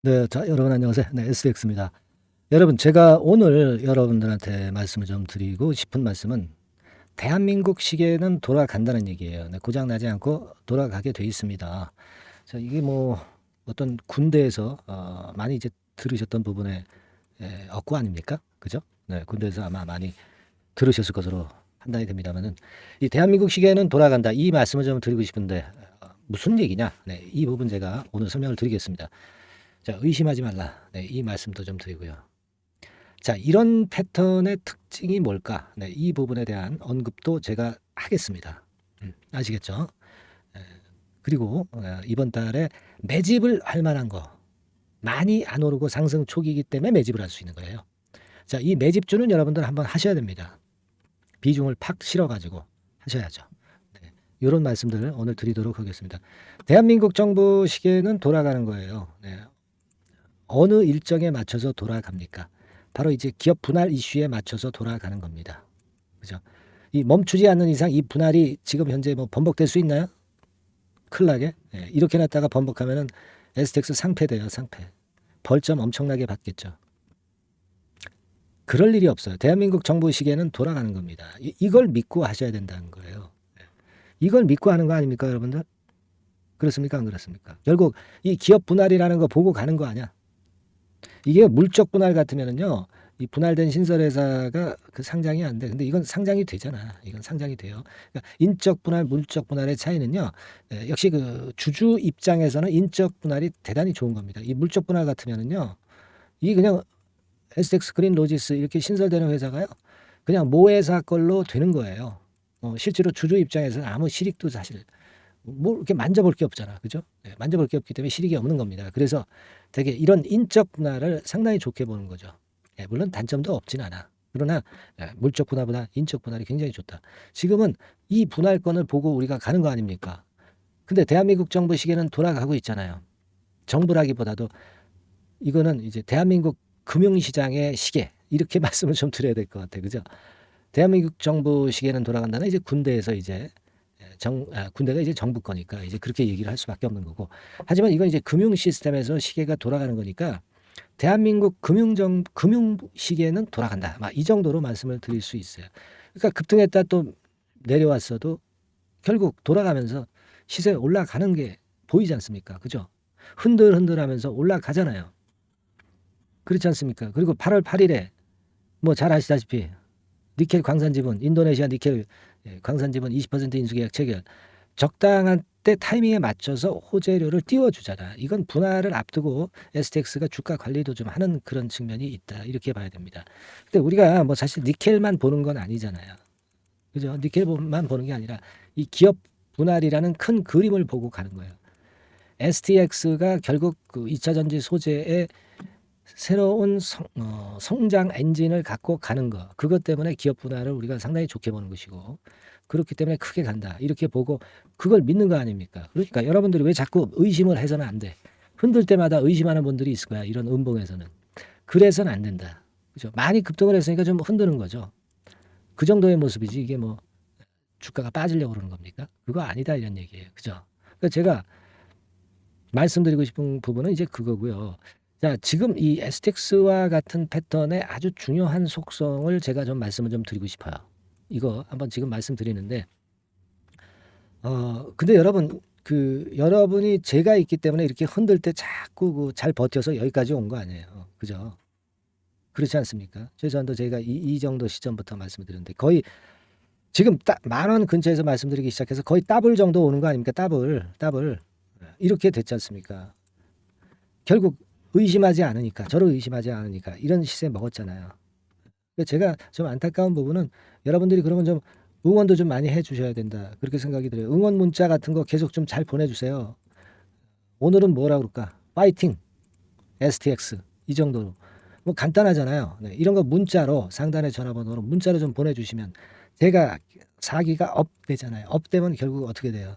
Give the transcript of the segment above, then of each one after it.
네. 자, 여러분 안녕하세요. 네, SX입니다. 여러분, 제가 오늘 여러분들한테 말씀을 좀 드리고 싶은 말씀은 대한민국 시계는 돌아간다는 얘기예요. 네, 고장 나지 않고 돌아가게 돼 있습니다. 자, 이게 뭐 어떤 군대에서 많이 이제 들으셨던 부분의 억구 아닙니까? 그죠? 네, 군대에서 아마 많이 들으셨을 것으로 판단이 됩니다만은 이 대한민국 시계는 돌아간다, 이 말씀을 좀 드리고 싶은데 무슨 얘기냐? 네, 이 부분 제가 오늘 설명을 드리겠습니다. 자, 의심하지 말라. 네, 이 말씀도 좀 드리고요. 자, 이런 패턴의 특징이 뭘까? 네, 이 부분에 대한 언급도 제가 하겠습니다. 아시겠죠? 에, 그리고 이번 달에 매집을 할 만한 거, 많이 안 오르고 상승 초기이기 때문에 매집을 할 수 있는 거예요. 자, 이 매집주는 여러분들 한번 하셔야 됩니다. 비중을 팍 실어가지고 하셔야죠. 네, 이런 말씀들을 오늘 드리도록 하겠습니다. 대한민국 정부 시계는 돌아가는 거예요. 네, 어느 일정에 맞춰서 돌아갑니까? 바로 이제 기업 분할 이슈에 맞춰서 돌아가는 겁니다. 그죠? 이 멈추지 않는 이상 이 분할이 지금 현재 뭐 번복될 수 있나요? 큰일 나게. 예, 이렇게 놨다가 번복하면은 STX 상패돼요, 상패. 벌점 엄청나게 받겠죠. 그럴 일이 없어요. 대한민국 정부 시계는 돌아가는 겁니다. 이걸 믿고 하셔야 된다는 거예요. 예. 이걸 믿고 하는 거 아닙니까, 여러분들? 그렇습니까, 안 그렇습니까? 결국 이 기업 분할이라는 거 보고 가는 거 아니야? 이게 물적 분할 같으면은요, 이 분할된 신설회사가 그 상장이 안 돼. 근데 이건 상장이 되잖아. 이건 상장이 돼요. 그러니까 인적 분할, 물적 분할의 차이는요, 역시 그 주주 입장에서는 인적 분할이 대단히 좋은 겁니다. 이 물적 분할 같으면은요, 이 그냥 STX 그린 로지스 이렇게 신설되는 회사가요, 그냥 모회사 걸로 되는 거예요. 실제로 주주 입장에서는 아무 실익도 사실 뭐 이렇게 만져볼 게 없잖아. 그죠? 네, 만져볼 게 없기 때문에 실익이 없는 겁니다. 그래서 되게 이런 인적 분할을 상당히 좋게 보는 거죠. 물론 단점도 없진 않아. 그러나 물적 분할보다 인적 분할이 굉장히 좋다. 지금은 이 분할권을 보고 우리가 가는 거 아닙니까? 근데 대한민국 정부 시계는 돌아가고 있잖아요. 정부라기보다도 이거는 이제 대한민국 금융시장의 시계, 이렇게 말씀을 좀 드려야 될 것 같아요. 그죠? 대한민국 정부 시계는 돌아간다는 이제 군대에서 이제 군대가 이제 정부 거니까 이제 그렇게 얘기를 할 수밖에 없는 거고. 하지만 이건 이제 금융 시스템에서 시계가 돌아가는 거니까 대한민국 금융 시계는 돌아간다. 막 이 정도로 말씀을 드릴 수 있어요. 그러니까 급등했다 또 내려왔어도 결국 돌아가면서 시세 올라가는 게 보이지 않습니까? 그죠? 흔들흔들하면서 올라가잖아요. 그렇지 않습니까? 그리고 8월 8일에 뭐 잘 아시다시피 니켈 광산지분, 인도네시아 니켈 광산지분 20% 인수계약 체결. 적당한 때 타이밍에 맞춰서 호재료를 띄워주잖아. 이건 분할을 앞두고 STX가 주가 관리도 좀 하는 그런 측면이 있다, 이렇게 봐야 됩니다. 근데 우리가 뭐 사실 니켈만 보는 건 아니잖아요. 그죠? 니켈만 보는 게 아니라 이 기업 분할이라는 큰 그림을 보고 가는 거예요. STX가 결국 그 2차 전지 소재의 새로운 성장 엔진을 갖고 가는 거, 그것 때문에 기업 분할을 우리가 상당히 좋게 보는 것이고, 그렇기 때문에 크게 간다, 이렇게 보고 그걸 믿는 거 아닙니까? 그러니까 여러분들이 왜 자꾸 의심을 해서는 안 돼. 흔들 때마다 의심하는 분들이 있을 거야, 이런 음봉에서는. 그래서는 안 된다. 그죠? 많이 급등을 했으니까 좀 흔드는 거죠. 그 정도의 모습이지 이게 뭐 주가가 빠지려고 그러는 겁니까? 그거 아니다, 이런 얘기예요. 그죠? 그러니까 제가 말씀드리고 싶은 부분은 이제 그거고요. 자, 지금 이 STX와 같은 패턴의 아주 중요한 속성을 제가 좀 말씀을 좀 드리고 싶어요. 이거 한번 지금 말씀드리는데, 근데 여러분, 여러분이 제가 있기 때문에 이렇게 흔들 때 자꾸 잘 버텨서 여기까지 온 거 아니에요. 그죠? 그렇지 않습니까? 최소한도 제가 이 정도 시점부터 말씀을 드렸는데, 거의 지금 만 원 근처에서 말씀드리기 시작해서 거의 더블 정도 오는 거 아닙니까? 더블. 이렇게 됐지 않습니까? 결국 의심하지 않으니까, 저를 의심하지 않으니까 이런 시세 먹었잖아요. 제가 좀 안타까운 부분은 여러분들이 그러면 좀 응원도 좀 많이 해 주셔야 된다, 그렇게 생각이 들어요. 응원 문자 같은 거 계속 좀 잘 보내주세요. 오늘은 뭐라 그럴까? 파이팅 STX, 이 정도로. 뭐 간단하잖아요. 네, 이런 거 문자로, 상단의 전화번호로 문자로 좀 보내주시면 제가 사기가 업되잖아요. 업되면 결국 어떻게 돼요?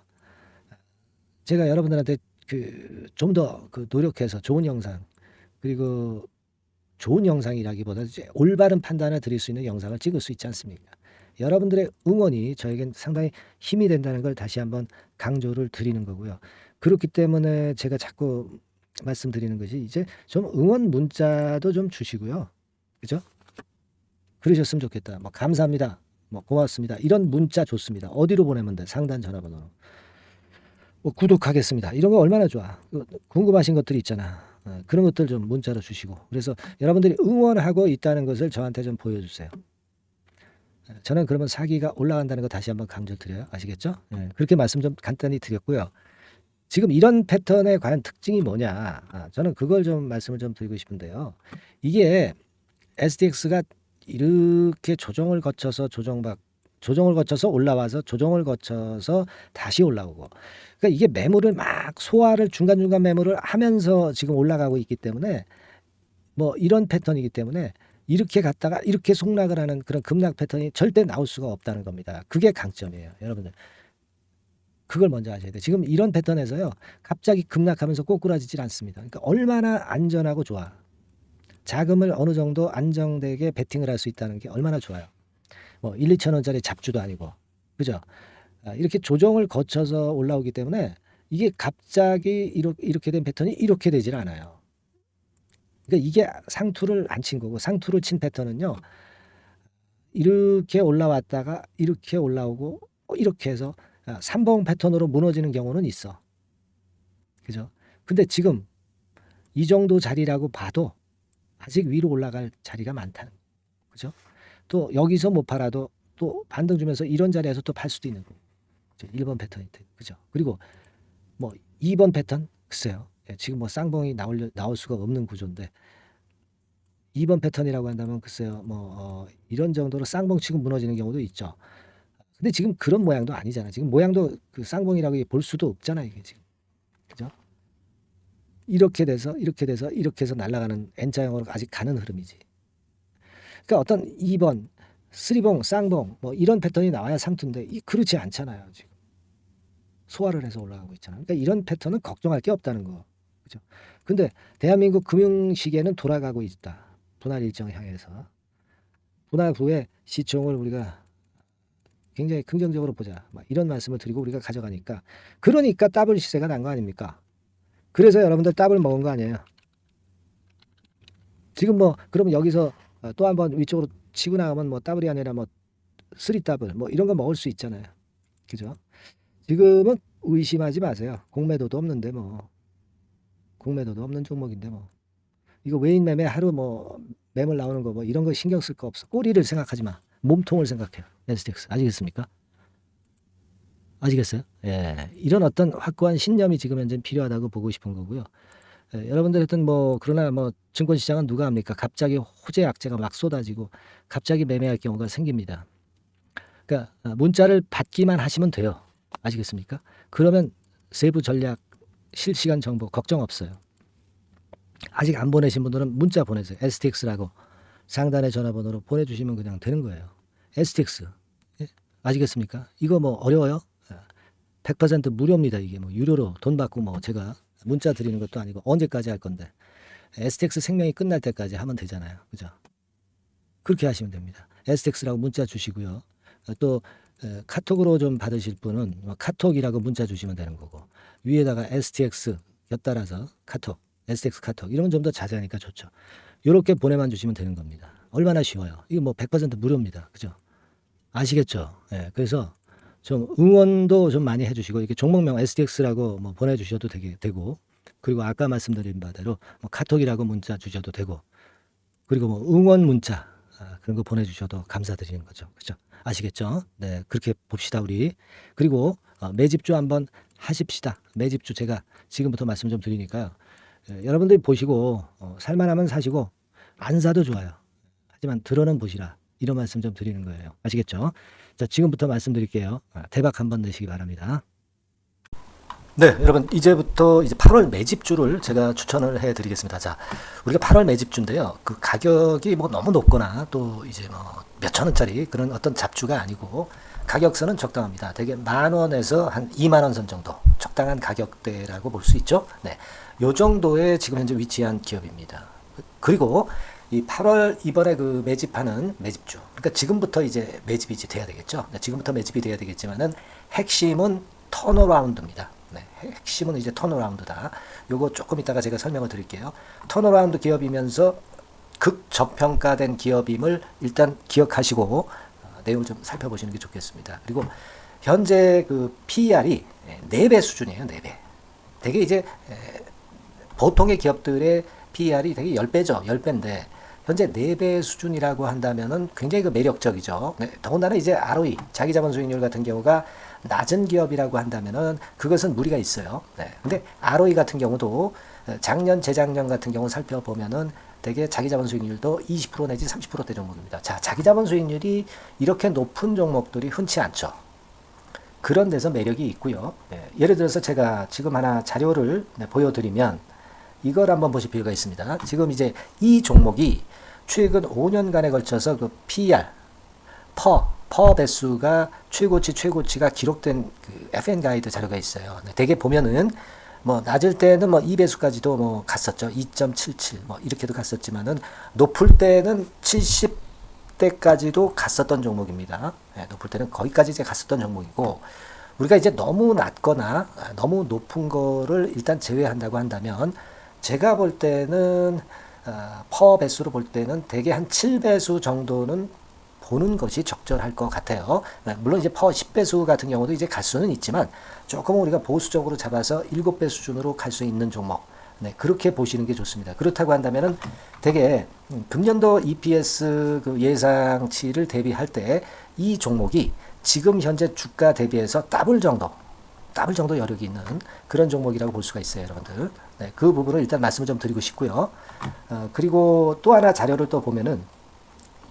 제가 여러분들한테 좀 더 노력해서 좋은 영상, 그리고 좋은 영상이라기보다 이제 올바른 판단을 드릴 수 있는 영상을 찍을 수 있지 않습니까? 여러분들의 응원이 저에겐 상당히 힘이 된다는 걸 다시 한번 강조를 드리는 거고요. 그렇기 때문에 제가 자꾸 말씀드리는 것이 이제 좀 응원 문자도 좀 주시고요. 그죠? 그러셨으면 좋겠다. 뭐 감사합니다. 뭐 고맙습니다. 이런 문자 좋습니다. 어디로 보내면 돼? 상단 전화번호로. 뭐 구독하겠습니다. 이런 거 얼마나 좋아. 궁금하신 것들이 있잖아. 그런 것들 좀 문자로 주시고. 그래서 여러분들이 응원하고 있다는 것을 저한테 좀 보여주세요. 저는 그러면 사기가 올라간다는 거 다시 한번 강조드려요. 아시겠죠? 그렇게 말씀 좀 간단히 드렸고요. 지금 이런 패턴의 과연 특징이 뭐냐? 저는 그걸 좀 말씀을 좀 드리고 싶은데요. 이게 STX가 이렇게 조정을 거쳐서 올라와서 조정을 거쳐서 다시 올라오고, 그러니까 이게 매물을 막 소화를 중간중간 매물을 하면서 지금 올라가고 있기 때문에 뭐 이런 패턴이기 때문에 이렇게 갔다가 이렇게 속락을 하는 그런 급락 패턴이 절대 나올 수가 없다는 겁니다. 그게 강점이에요, 여러분들. 그걸 먼저 아셔야 돼요. 지금 이런 패턴에서요, 갑자기 급락하면서 꼬꾸라지질 않습니다. 그러니까 얼마나 안전하고 좋아. 자금을 어느 정도 안정되게 베팅을 할 수 있다는 게 얼마나 좋아요. 뭐 1, 2천 원짜리 잡주도 아니고, 그죠? 이렇게 조정을 거쳐서 올라오기 때문에 이게 갑자기 이렇게 된 패턴이 이렇게 되질 않아요. 그러니까 이게 상투를 안 친 거고, 상투를 친 패턴은요, 이렇게 올라왔다가 이렇게 올라오고 이렇게 해서 3봉 패턴으로 무너지는 경우는 있어. 그죠? 근데 지금 이 정도 자리라고 봐도 아직 위로 올라갈 자리가 많다는, 그죠? 또 여기서 못 팔아도 또 반등 주면서 이런 자리에서 또 팔 수도 있는 거고. 1번 패턴이 돼. 그죠? 그리고 뭐 2번 패턴, 글쎄요. 지금 뭐 쌍봉이 나올 수가 없는 구조인데 2번 패턴이라고 한다면 글쎄요. 뭐 이런 정도로 쌍봉 치고 무너지는 경우도 있죠. 근데 지금 그런 모양도 아니잖아. 지금 모양도 그 쌍봉이라고 볼 수도 없잖아, 이게 지금. 그죠? 이렇게 돼서 이렇게 해서 날아가는 N자형으로 아직 가는 흐름이지. 그러니까 어떤 2번, 3봉, 쌍봉 뭐 이런 패턴이 나와야 상투인데 그렇지 않잖아요, 지금. 소화를 해서 올라가고 있잖아요. 그러니까 이런 패턴은 걱정할 게 없다는 거. 그죠? 근데 대한민국 금융 시계는 돌아가고 있다. 분할 일정 향해서. 분할 후에 시총을 우리가 굉장히 긍정적으로 보자. 막 이런 말씀을 드리고 우리가 가져가니까, 그러니까 더블 시세가 난 거 아닙니까? 그래서 여러분들 더블 먹은 거 아니에요. 지금 뭐 그러면 여기서 또 한번 위쪽으로 치고 나가면 뭐 더블이 아니라 뭐 3더블 뭐 이런 거 먹을 수 있잖아요. 그죠? 지금은 의심하지 마세요. 공매도도 없는데 뭐. 공매도도 없는 종목인데 뭐. 이거 외인 매매 하루 뭐 매물 나오는 거 뭐 이런 거 신경 쓸 거 없어. 꼬리를 생각하지 마. 몸통을 생각해요. STX. 아시겠습니까? 아시겠어요? 예. 이런 어떤 확고한 신념이 지금 현재 필요하다고 보고 싶은 거고요. 여러분들 하여튼 뭐 그러나 뭐 증권시장은 누가 합니까? 갑자기 호재 악재가 막 쏟아지고 갑자기 매매할 경우가 생깁니다. 그러니까 문자를 받기만 하시면 돼요. 아시겠습니까? 그러면 세부 전략, 실시간 정보 걱정 없어요. 아직 안 보내신 분들은 문자 보내세요. STX라고 상단의 전화번호로 보내주시면 그냥 되는 거예요. STX. 예? 아시겠습니까? 이거 뭐 어려워요? 100% 무료입니다. 이게 뭐 유료로 돈 받고 뭐 제가 문자 드리는 것도 아니고 언제까지 할 건데 STX 생명이 끝날 때까지 하면 되잖아요. 그죠? 그렇게 하시면 됩니다. STX라고 문자 주시고요. 또 카톡으로 좀 받으실 분은 카톡이라고 문자 주시면 되는 거고, 위에다가 STX 곁달아서 카톡, STX 카톡 이러면 좀 더 자세하니까 좋죠. 이렇게 보내만 주시면 되는 겁니다. 얼마나 쉬워요. 이거 뭐 100% 무료입니다. 그죠? 아시겠죠? 예, 그래서 좀 응원도 좀 많이 해주시고, 이렇게 종목명 STX라고 뭐 보내주셔도 되고, 그리고 아까 말씀드린 바대로 뭐 카톡이라고 문자 주셔도 되고, 그리고 뭐 응원 문자 그런 거 보내주셔도 감사드리는 거죠. 그죠? 아시겠죠? 네, 그렇게 봅시다 우리. 그리고 매집주 한번 하십시다. 매집주 제가 지금부터 말씀 좀 드리니까요. 여러분들이 보시고 살만하면 사시고 안 사도 좋아요. 하지만 들어는 보시라. 이런 말씀 좀 드리는 거예요. 아시겠죠? 자, 지금부터 말씀드릴게요. 대박 한번 내시기 바랍니다. 네, 여러분 이제부터 이제 8월 매집주를 제가 추천을 해드리겠습니다. 자, 우리가 8월 매집주인데요. 그 가격이 뭐 너무 높거나 또 이제 뭐 몇천 원짜리 그런 어떤 잡주가 아니고 가격선은 적당합니다. 대개 10,000원에서 한 20,000원 선 정도 적당한 가격대라고 볼 수 있죠. 네, 요 정도에 지금 현재 위치한 기업입니다. 그리고 이 8월 이번에 그 매집하는 매집주, 그러니까 지금부터 이제 매집이 돼야 되겠죠. 네, 지금부터 매집이 돼야 되겠지만은 핵심은 턴어라운드입니다. 네, 핵심은 이제 턴어라운드다. 요거 조금 이따가 제가 설명을 드릴게요. 턴어라운드 기업이면서 극저평가된 기업임을 일단 기억하시고 내용을 좀 살펴보시는 게 좋겠습니다. 그리고 현재 그 PER이 4배 수준이에요. 4배. 되게 이제 보통의 기업들의 PER이 되게 10배죠. 10배인데 현재 4배 수준이라고 한다면은 굉장히 그 매력적이죠. 네, 더군다나 이제 ROE, 자기자본 수익률 같은 경우가 낮은 기업이라고 한다면은 그것은 무리가 있어요. 네. 근데 ROE 같은 경우도 작년, 재작년 같은 경우 살펴보면은 되게 자기자본 수익률도 20% 내지 30%대 종목입니다. 자, 자기자본 수익률이 이렇게 높은 종목들이 흔치 않죠. 그런 데서 매력이 있고요. 네. 예를 들어서 제가 지금 하나 자료를 보여드리면 이걸 한번 보실 필요가 있습니다. 지금 이제 이 종목이 최근 5년간에 걸쳐서 그 PER, 퍼 배수가 최고치가 기록된 그 FN 가이드 자료가 있어요. 네, 대개 보면은 뭐 낮을 때는 뭐 2배수까지도 뭐 갔었죠. 2.77 뭐 이렇게도 갔었지만은 높을 때는 70대까지도 갔었던 종목입니다. 네, 높을 때는 거기까지 이제 갔었던 종목이고 우리가 이제 너무 낮거나 너무 높은 거를 일단 제외한다고 한다면 제가 볼 때는 퍼 배수로 볼 때는 대개 한 7배수 정도는 보는 것이 적절할 것 같아요. 물론 이제 퍼 10배수 같은 경우도 이제 갈 수는 있지만 조금 우리가 보수적으로 잡아서 7배 수준으로 갈 수 있는 종목. 네, 그렇게 보시는 게 좋습니다. 그렇다고 한다면은 되게 금년도 EPS 그 예상치를 대비할 때 이 종목이 지금 현재 주가 대비해서 더블 정도 여력이 있는 그런 종목이라고 볼 수가 있어요, 여러분들. 네, 그 부분을 일단 말씀을 좀 드리고 싶고요. 그리고 또 하나 자료를 또 보면은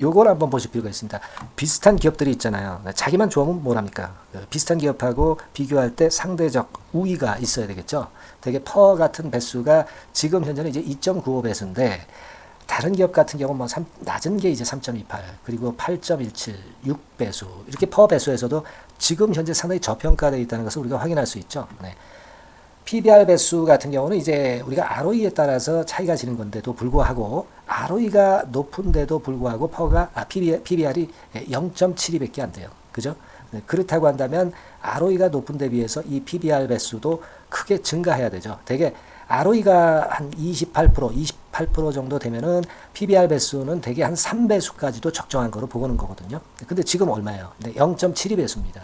요걸 한번 보실 필요가 있습니다. 비슷한 기업들이 있잖아요. 자기만 좋으면 뭐랍니까? 비슷한 기업하고 비교할 때 상대적 우위가 있어야 되겠죠. 되게 퍼 같은 배수가 지금 현재는 이제 2.95배수인데 다른 기업 같은 경우는 뭐 낮은 게 이제 3.28 그리고 8.17 6배수 이렇게 퍼 배수에서도 지금 현재 상당히 저평가되어 있다는 것을 우리가 확인할 수 있죠. 네. PBR 배수 같은 경우는 이제 우리가 ROE에 따라서 차이가 지는 건데도 불구하고 ROE가 높은데도 불구하고 PBR이 0.72밖에 안 돼요. 그죠? 네, 그렇다고 한다면 ROE가 높은 데 비해서 이 PBR 배수도 크게 증가해야 되죠. 되게 ROE가 한 28% 정도 되면은 PBR 배수는 되게 한 3배수까지도 적정한 거로 보고는 거거든요. 근데 지금 얼마예요? 네, 0.72배수입니다.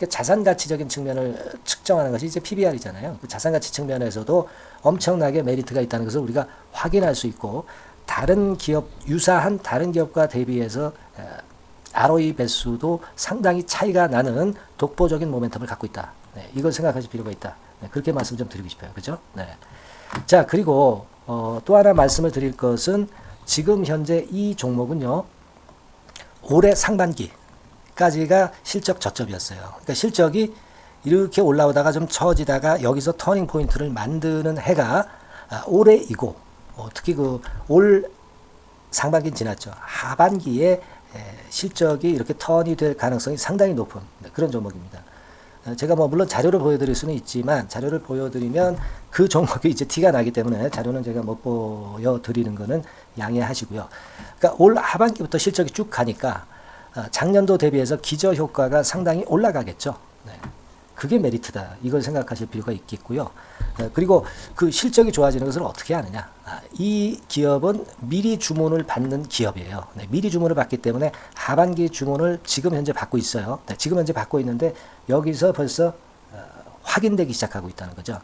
자산 가치적인 측면을 측정하는 것이 이제 PBR이잖아요. 그 자산 가치 측면에서도 엄청나게 메리트가 있다는 것을 우리가 확인할 수 있고 다른 기업 유사한 다른 기업과 대비해서 ROE 배수도 상당히 차이가 나는 독보적인 모멘텀을 갖고 있다. 네, 이걸 생각하실 필요가 있다. 네, 그렇게 말씀 좀 드리고 싶어요. 그죠? 네. 자, 그리고 또 하나 말씀을 드릴 것은 지금 현재 이 종목은요. 올해 상반기까지가 실적 저점이었어요. 그러니까 실적이 이렇게 올라오다가 좀 처지다가 여기서 터닝 포인트를 만드는 해가 올해이고 특히 그 올 상반기는 지났죠. 하반기에 실적이 이렇게 턴이 될 가능성이 상당히 높은 그런 종목입니다. 제가 뭐 물론 자료를 보여드릴 수는 있지만 자료를 보여드리면 그 종목이 이제 티가 나기 때문에 자료는 제가 못 보여드리는 거는 양해하시고요. 그러니까 올 하반기부터 실적이 쭉 가니까 작년도 대비해서 기저 효과가 상당히 올라가겠죠. 네. 그게 메리트다. 이걸 생각하실 필요가 있겠고요. 그리고 그 실적이 좋아지는 것을 어떻게 하느냐. 이 기업은 미리 주문을 받는 기업이에요. 네, 미리 주문을 받기 때문에 하반기 주문을 지금 현재 받고 있어요. 네, 지금 현재 받고 있는데 여기서 벌써 확인되기 시작하고 있다는 거죠.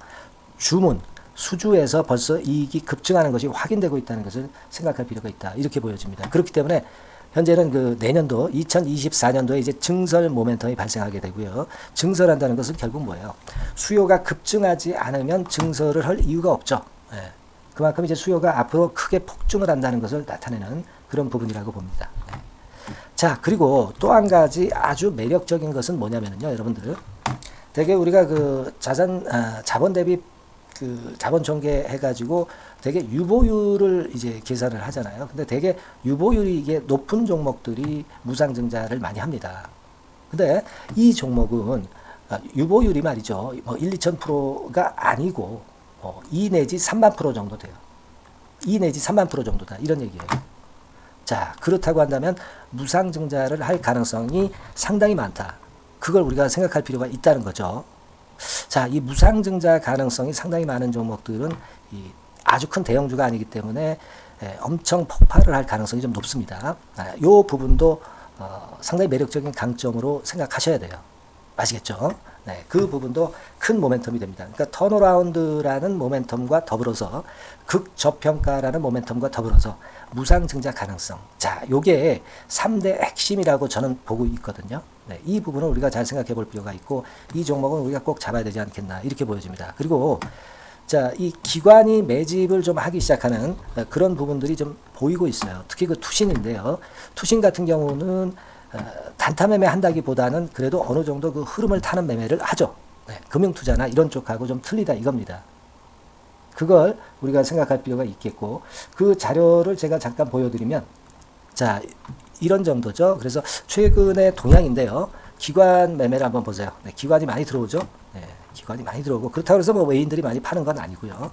주문, 수주에서 벌써 이익이 급증하는 것이 확인되고 있다는 것을 생각할 필요가 있다. 이렇게 보여집니다. 그렇기 때문에 현재는 그 내년도 2024년도에 이제 증설 모멘텀이 발생하게 되고요. 증설한다는 것은 결국 뭐예요? 수요가 급증하지 않으면 증설을 할 이유가 없죠. 예. 그만큼 이제 수요가 앞으로 크게 폭증을 한다는 것을 나타내는 그런 부분이라고 봅니다. 네. 자, 그리고 또 한 가지 아주 매력적인 것은 뭐냐면요, 여러분들. 되게 우리가 그 자본 대비 그 자본 전개해가지고 되게 유보율을 이제 계산을 하잖아요. 근데 되게 유보율이 이게 높은 종목들이 무상증자를 많이 합니다. 근데 이 종목은 유보율이 말이죠. 뭐 1, 2,000%가 아니고 2 내지 3만 프로 정도 돼요. 2 내지 3만 프로 정도다. 이런 얘기예요. 자, 그렇다고 한다면 무상증자를 할 가능성이 상당히 많다. 그걸 우리가 생각할 필요가 있다는 거죠. 자, 이 무상증자 가능성이 상당히 많은 종목들은 아주 큰 대형주가 아니기 때문에 엄청 폭발을 할 가능성이 좀 높습니다. 이 부분도 상당히 매력적인 강점으로 생각하셔야 돼요. 아시겠죠? 네, 그 부분도 큰 모멘텀이 됩니다. 그러니까 턴어라운드라는 모멘텀과 더불어서 극저평가라는 모멘텀과 더불어서 무상증자 가능성. 자, 요게 3대 핵심이라고 저는 보고 있거든요. 네, 이 부분을 우리가 잘 생각해 볼 필요가 있고 이 종목은 우리가 꼭 잡아야 되지 않겠나 이렇게 보여집니다. 그리고 자, 이 기관이 매집을 좀 하기 시작하는 그런 부분들이 좀 보이고 있어요. 특히 그 투신인데요. 투신 같은 경우는 단타 매매 한다기보다는 그래도 어느 정도 그 흐름을 타는 매매를 하죠. 네, 금융투자나 이런 쪽하고 좀 틀리다 이겁니다. 그걸 우리가 생각할 필요가 있겠고 그 자료를 제가 잠깐 보여드리면 자, 이런 정도죠. 그래서 최근의 동향인데요. 기관 매매를 한번 보세요. 네, 기관이 많이 들어오죠. 네, 기관이 많이 들어오고 그렇다고 해서 뭐 외인들이 많이 파는 건 아니고요.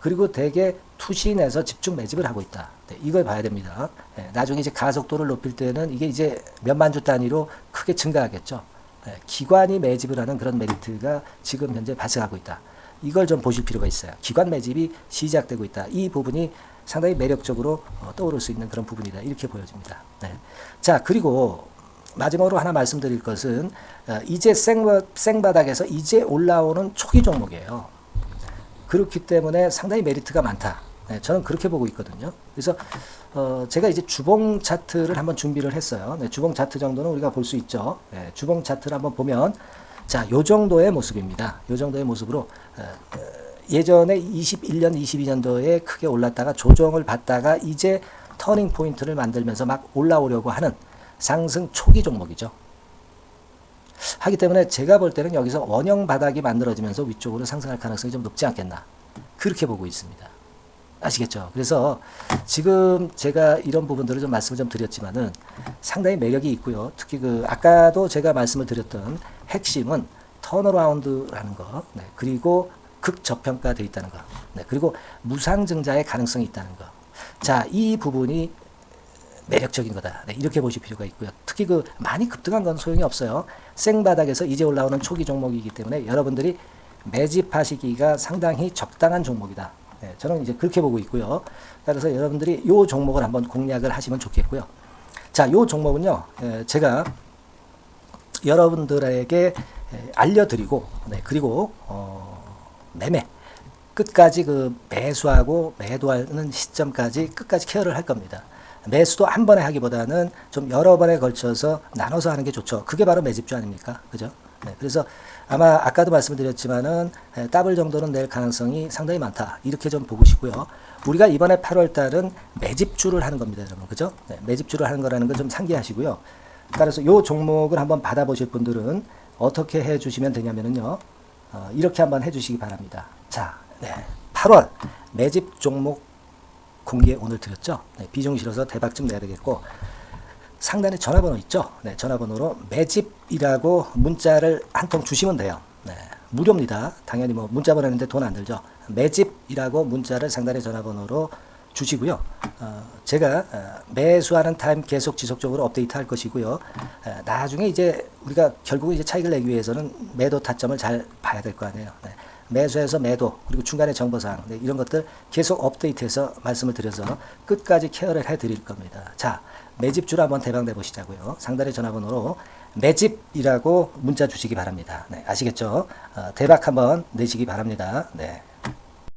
그리고 대개 투신에서 집중 매집을 하고 있다. 네, 이걸 봐야 됩니다. 네, 나중에 이제 가속도를 높일 때는 이게 이제 몇만 주 단위로 크게 증가하겠죠. 네, 기관이 매집을 하는 그런 메리트가 지금 현재 발생하고 있다. 이걸 좀 보실 필요가 있어요. 기관 매집이 시작되고 있다. 이 부분이 상당히 매력적으로 떠오를 수 있는 그런 부분이다. 이렇게 보여집니다. 네. 자, 그리고 마지막으로 하나 말씀드릴 것은 이제 생바닥에서 이제 올라오는 초기 종목이에요. 그렇기 때문에 상당히 메리트가 많다. 네, 저는 그렇게 보고 있거든요. 그래서 제가 이제 주봉 차트를 한번 준비를 했어요. 네, 주봉 차트 정도는 우리가 볼 수 있죠. 네, 주봉 차트를 한번 보면 자, 요 정도의 모습입니다. 요 정도의 모습으로 예전에 21년, 22년도에 크게 올랐다가 조정을 받다가 이제 터닝 포인트를 만들면서 막 올라오려고 하는 상승 초기 종목이죠. 하기 때문에 제가 볼 때는 여기서 원형 바닥이 만들어지면서 위쪽으로 상승할 가능성이 좀 높지 않겠나. 그렇게 보고 있습니다. 아시겠죠? 그래서 지금 제가 이런 부분들을 좀 말씀을 좀 드렸지만은 상당히 매력이 있고요. 특히 그 아까도 제가 말씀을 드렸던 핵심은 턴어라운드라는 거, 네, 그리고 극저평가되어 있다는 거, 네, 그리고 무상증자의 가능성이 있다는 거. 자, 이 부분이 매력적인 거다. 네, 이렇게 보실 필요가 있고요. 특히 그 많이 급등한 건 소용이 없어요. 생바닥에서 이제 올라오는 초기 종목이기 때문에 여러분들이 매집하시기가 상당히 적당한 종목이다. 네, 저는 이제 그렇게 보고 있고요. 따라서 여러분들이 이 종목을 한번 공략을 하시면 좋겠고요. 자, 이 종목은요, 제가 여러분들에게 알려드리고, 네, 그리고 매매 끝까지 그 매수하고 매도하는 시점까지 끝까지 케어를 할 겁니다. 매수도 한 번에 하기보다는 좀 여러 번에 걸쳐서 나눠서 하는 게 좋죠. 그게 바로 매집주 아닙니까? 그죠? 네, 그래서 아마 아까도 말씀드렸지만은 더블 정도는 낼 가능성이 상당히 많다. 이렇게 좀 보시고요. 우리가 이번에 8월 달은 매집주를 하는 겁니다, 여러분. 그죠? 네, 매집주를 하는 거라는 걸 좀 상기하시고요. 따라서 이 종목을 한번 받아보실 분들은 어떻게 해 주시면 되냐면요. 이렇게 한번 해 주시기 바랍니다. 자, 네, 8월 매집 종목 공개 오늘 드렸죠. 네, 비중 실어서 대박 좀 내야 되겠고 상단에 전화번호 있죠. 네, 전화번호로 매집이라고 문자를 한 통 주시면 돼요. 네, 무료입니다. 당연히 뭐 문자 보내는데 돈 안 들죠. 매집이라고 문자를 상단에 전화번호로 주시고요. 제가 매수하는 타임 계속 지속적으로 업데이트 할 것이고요. 나중에 이제 우리가 결국 이제 차익을 내기 위해서는 매도 타점을 잘 봐야 될 거 아니에요. 네. 매수해서 매도 그리고 중간에 정보사항 네, 이런 것들 계속 업데이트해서 말씀을 드려서 끝까지 케어를 해드릴 겁니다. 자, 매집주로 한번 대박 내보시자고요. 상단의 전화번호로 매집이라고 문자 주시기 바랍니다. 네, 아시겠죠? 대박 한번 내시기 바랍니다. 네.